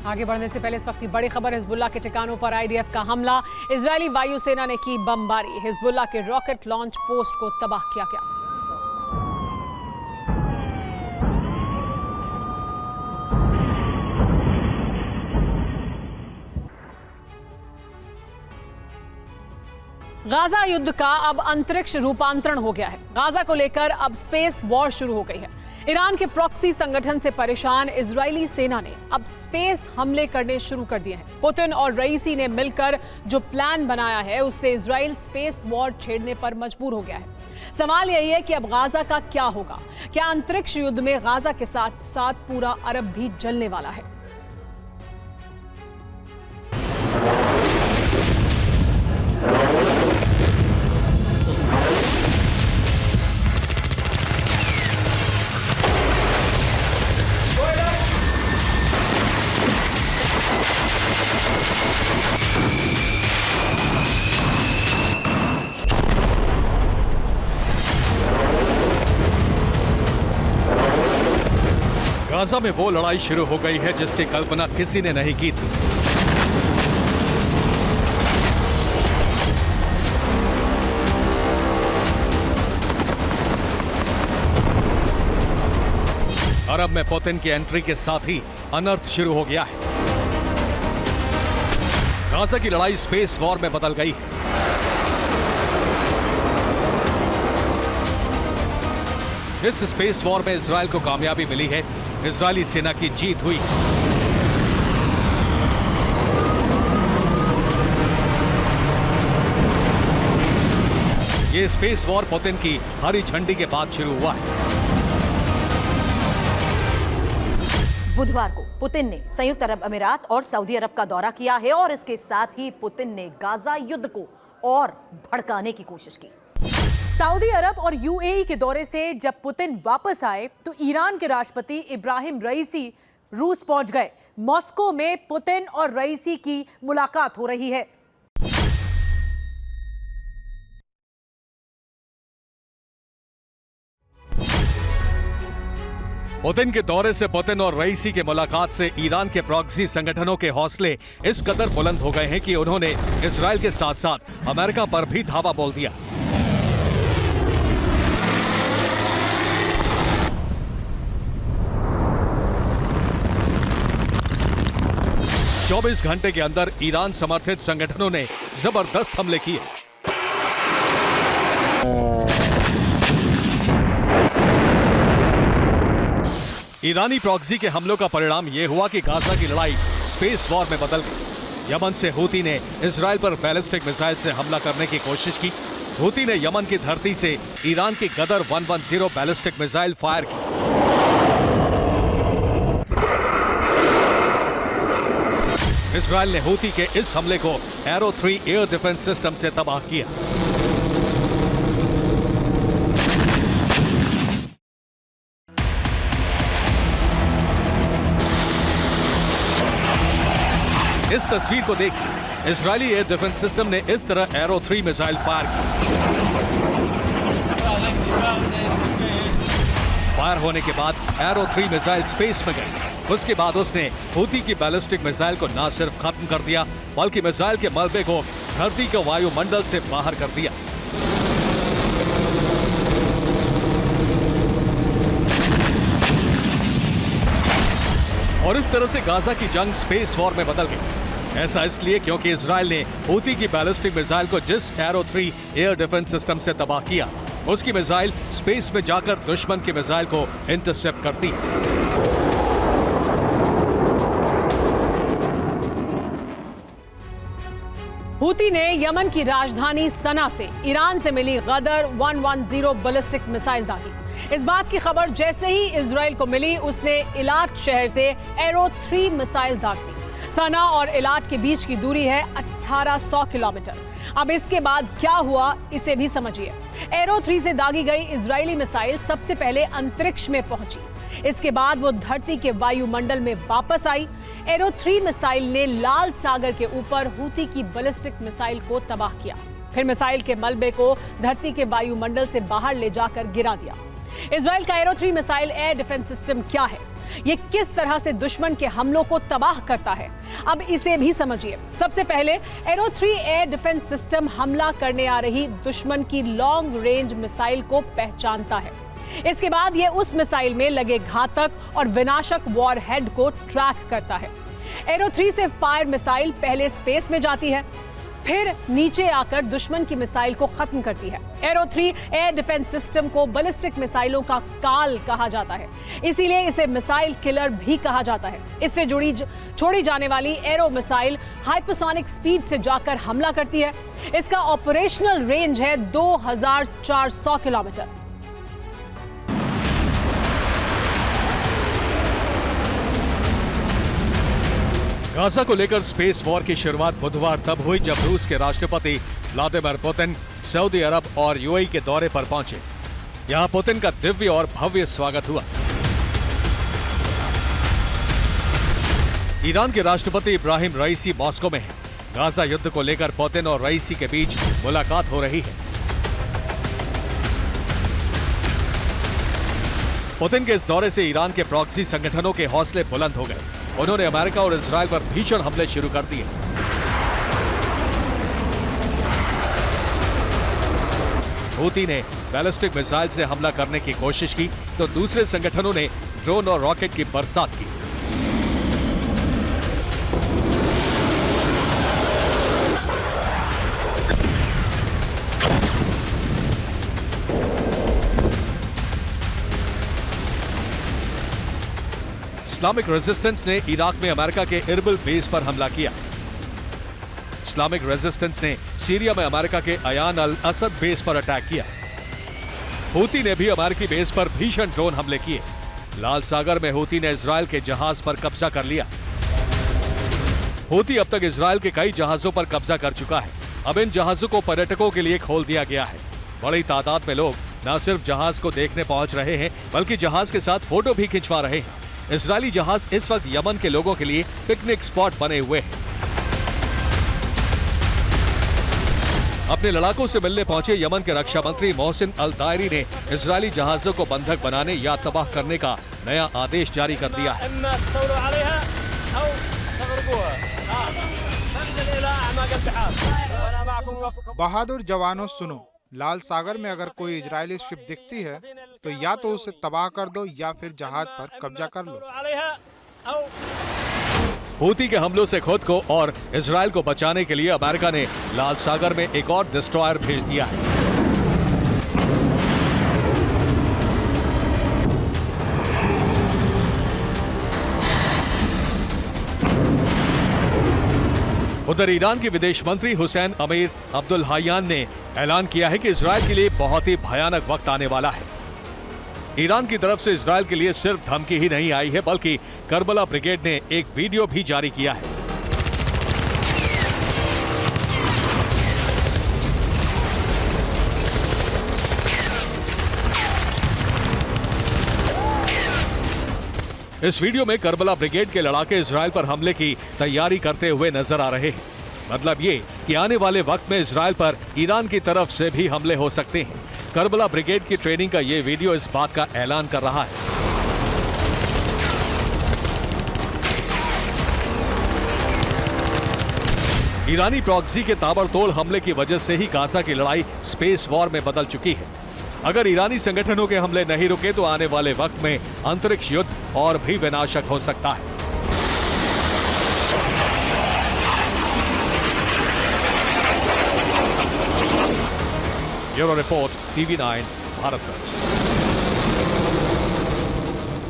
आगे बढ़ने से पहले इस वक्त की बड़ी खबर, हिजबुल्लाह के ठिकानों पर आईडीएफ का हमला। इजरायली वायुसेना ने की बमबारी। हिजबुल्लाह के रॉकेट लॉन्च पोस्ट को तबाह किया गया। गाजा युद्ध का अब अंतरिक्ष रूपांतरण हो गया है। गाजा को लेकर अब स्पेस वॉर शुरू हो गई है। ईरान के प्रॉक्सी संगठन से परेशान इजरायली सेना ने अब स्पेस हमले करने शुरू कर दिए हैं। पुतिन और रईसी ने मिलकर जो प्लान बनाया है उससे इजराइल स्पेस वॉर छेड़ने पर मजबूर हो गया है। सवाल यही है कि अब गाजा का क्या होगा? क्या अंतरिक्ष युद्ध में गाजा के साथ साथ पूरा अरब भी जलने वाला है? गाजा में वो लड़ाई शुरू हो गई है जिसकी कल्पना किसी ने नहीं की थी। अरब में पुतिन की एंट्री के साथ ही अनर्थ शुरू हो गया है। गाजा की लड़ाई स्पेस वॉर में बदल गई है। इस स्पेस वॉर में इजराइल को कामयाबी मिली है। इजरायली सेना की जीत हुई। ये स्पेस वॉर पुतिन की हरी झंडी के बाद शुरू हुआ है। बुधवार को पुतिन ने संयुक्त अरब अमीरात और सऊदी अरब का दौरा किया है और इसके साथ ही पुतिन ने गाजा युद्ध को और भड़काने की कोशिश की। सऊदी अरब और यूएई के दौरे से जब पुतिन वापस आए तो ईरान के राष्ट्रपति इब्राहिम रईसी रूस पहुंच गए। मॉस्को में पुतिन और रईसी की मुलाकात हो रही है। पुतिन के दौरे से पुतिन और रईसी के मुलाकात से ईरान के प्रॉक्सी संगठनों के हौसले इस कदर बुलंद हो गए हैं कि उन्होंने इजराइल के साथ साथ अमेरिका पर भी धावा बोल दिया। चौबीस घंटे के अंदर ईरान समर्थित संगठनों ने जबरदस्त हमले किए। ईरानी प्रॉक्सी के हमलों का परिणाम यह हुआ कि गाजा की लड़ाई स्पेस वॉर में बदल गई। यमन से हूती ने इजराइल पर बैलिस्टिक मिसाइल से हमला करने की कोशिश की। हूती ने यमन की धरती से ईरान की गदर 110 बैलिस्टिक मिसाइल फायर की। इजराइल ने हूती के इस हमले को एरो 3 एयर डिफेंस सिस्टम से तबाह किया। इस तस्वीर को देखिए। इजरायली एयर डिफेंस सिस्टम ने इस तरह एरो 3 मिसाइल फायर की। फायर होने के बाद एरो 3 मिसाइल स्पेस में गई। उसके बाद उसने हूती की बैलिस्टिक मिसाइल को न सिर्फ खत्म कर दिया बल्कि मिसाइल के मलबे को धरती के वायुमंडल से बाहर कर दिया। और इस तरह से गाजा की जंग स्पेस वॉर में बदल गई। ऐसा इसलिए क्योंकि इजराइल ने हूती की बैलिस्टिक मिसाइल को जिस एरो 3 एयर डिफेंस सिस्टम से तबाह किया उसकी मिसाइल स्पेस में जाकर दुश्मन की मिसाइल को इंटरसेप्ट करती है। हूती ने यमन की राजधानी सना से ईरान से मिली गदर 110 बैलिस्टिक मिसाइल दागी। इस बात की खबर जैसे ही इजराइल को मिली उसने इलाट शहर से एरो 3 मिसाइल दाग दी। सना और इलाट के बीच की दूरी है 1800 किलोमीटर। अब इसके बाद क्या हुआ इसे भी समझिए। एरो 3 से दागी गई इजरायली मिसाइल सबसे पहले अंतरिक्ष में पहुंची। इसके बाद वो धरती के वायुमंडल में वापस आई। एरो 3 मिसाइल ने लाल सागर के ऊपर हूती की बैलिस्टिक मिसाइल को तबाह किया। फिर मिसाइल के मलबे को धरती के वायुमंडल से बाहर ले जाकर गिरा दिया। इजराइल का arrow 3 missile air defence system क्या है, ये किस तरह से दुश्मन के हमलों को तबाह करता है, अब इसे भी समझिए। सबसे पहले एरो 3 एयर डिफेंस सिस्टम हमला करने आ रही दुश्मन की लॉन्ग रेंज मिसाइल को पहचानता है। इसके बाद यह उस मिसाइल में लगे घातक और विनाशक वॉरहेड को ट्रैक करता है। एरो 3 से फायर मिसाइल पहले स्पेस में जाती है, फिर नीचे आकर दुश्मन की मिसाइल को खत्म करती है। एरो 3 एयर डिफेंस सिस्टम को बैलिस्टिक मिसाइलों का काल कहा जाता है, इसीलिए इसे मिसाइल किलर भी कहा जाता है। इससे छोड़ी जाने वाली एरो मिसाइल हाइपरसोनिक स्पीड से जाकर हमला करती है। इसका ऑपरेशनल रेंज है 2400 किलोमीटर। गाजा को लेकर स्पेस वॉर की शुरुआत बुधवार तब हुई जब रूस के राष्ट्रपति व्लादिमीर पुतिन सऊदी अरब और यूएई के दौरे पर पहुंचे। यहां पुतिन का दिव्य और भव्य स्वागत हुआ। ईरान के राष्ट्रपति इब्राहिम रईसी मॉस्को में हैं। गाजा युद्ध को लेकर पुतिन और रईसी के बीच मुलाकात हो रही है। पुतिन के इस दौरे से ईरान के प्रॉक्सी संगठनों के हौसले बुलंद हो गए। उन्होंने अमेरिका और इजराइल पर भीषण हमले शुरू कर दिए। हूती ने बैलिस्टिक मिसाइल से हमला करने की कोशिश की तो दूसरे संगठनों ने ड्रोन और रॉकेट की बरसात की। इस्लामिक रेजिस्टेंस ने इराक में अमेरिका के इरबिल बेस पर हमला किया। इस्लामिक रेजिस्टेंस ने सीरिया में अमेरिका के अयान अल असद बेस पर अटैक किया। हूती ने भी अमेरिकी बेस पर भीषण ड्रोन हमले किए। लाल सागर में हूती ने इजराइल के जहाज पर कब्जा कर लिया। हूती अब तक इजराइल के कई जहाजों पर कब्जा कर चुका है। अब इन जहाजों को पर्यटकों के लिए खोल दिया गया है। बड़ी तादाद में लोग न सिर्फ जहाज को देखने पहुंच रहे हैं बल्कि जहाज के साथ फोटो भी खिंचवा रहे हैं। इजरायली जहाज इस वक्त यमन के लोगों के लिए पिकनिक स्पॉट बने हुए हैं। अपने लड़ाकों से मिलने पहुंचे यमन के रक्षा मंत्री मोहसिन अल दायरी ने इजरायली जहाजों को बंधक बनाने या तबाह करने का नया आदेश जारी कर दिया है। बहादुर जवानों सुनो, लाल सागर में अगर कोई इजरायली शिप दिखती है तो या तो उसे तबाह कर दो या फिर जहाज पर कब्जा कर लो। हूती के हमलों से खुद को और इजराइल को बचाने के लिए अमेरिका ने लाल सागर में एक और डिस्ट्रॉयर भेज दिया है। उधर ईरान के विदेश मंत्री हुसैन अमीर अब्दुल हायान ने ऐलान किया है कि इजराइल के लिए बहुत ही भयानक वक्त आने वाला है। ईरान की तरफ से इजराइल के लिए सिर्फ धमकी ही नहीं आई है बल्कि करबला ब्रिगेड ने एक वीडियो भी जारी किया है। इस वीडियो में करबला ब्रिगेड के लड़ाके इजराइल पर हमले की तैयारी करते हुए नजर आ रहे हैं। मतलब ये कि आने वाले वक्त में इजराइल पर ईरान की तरफ से भी हमले हो सकते हैं। करबला ब्रिगेड की ट्रेनिंग का ये वीडियो इस बात का ऐलान कर रहा है। ईरानी प्रॉक्सी के ताबड़तोड़ हमले की वजह से ही गाजा की लड़ाई स्पेस वॉर में बदल चुकी है। अगर ईरानी संगठनों के हमले नहीं रुके तो आने वाले वक्त में अंतरिक्ष युद्ध और भी विनाशक हो सकता है। Bureau report, TV9 Bharat.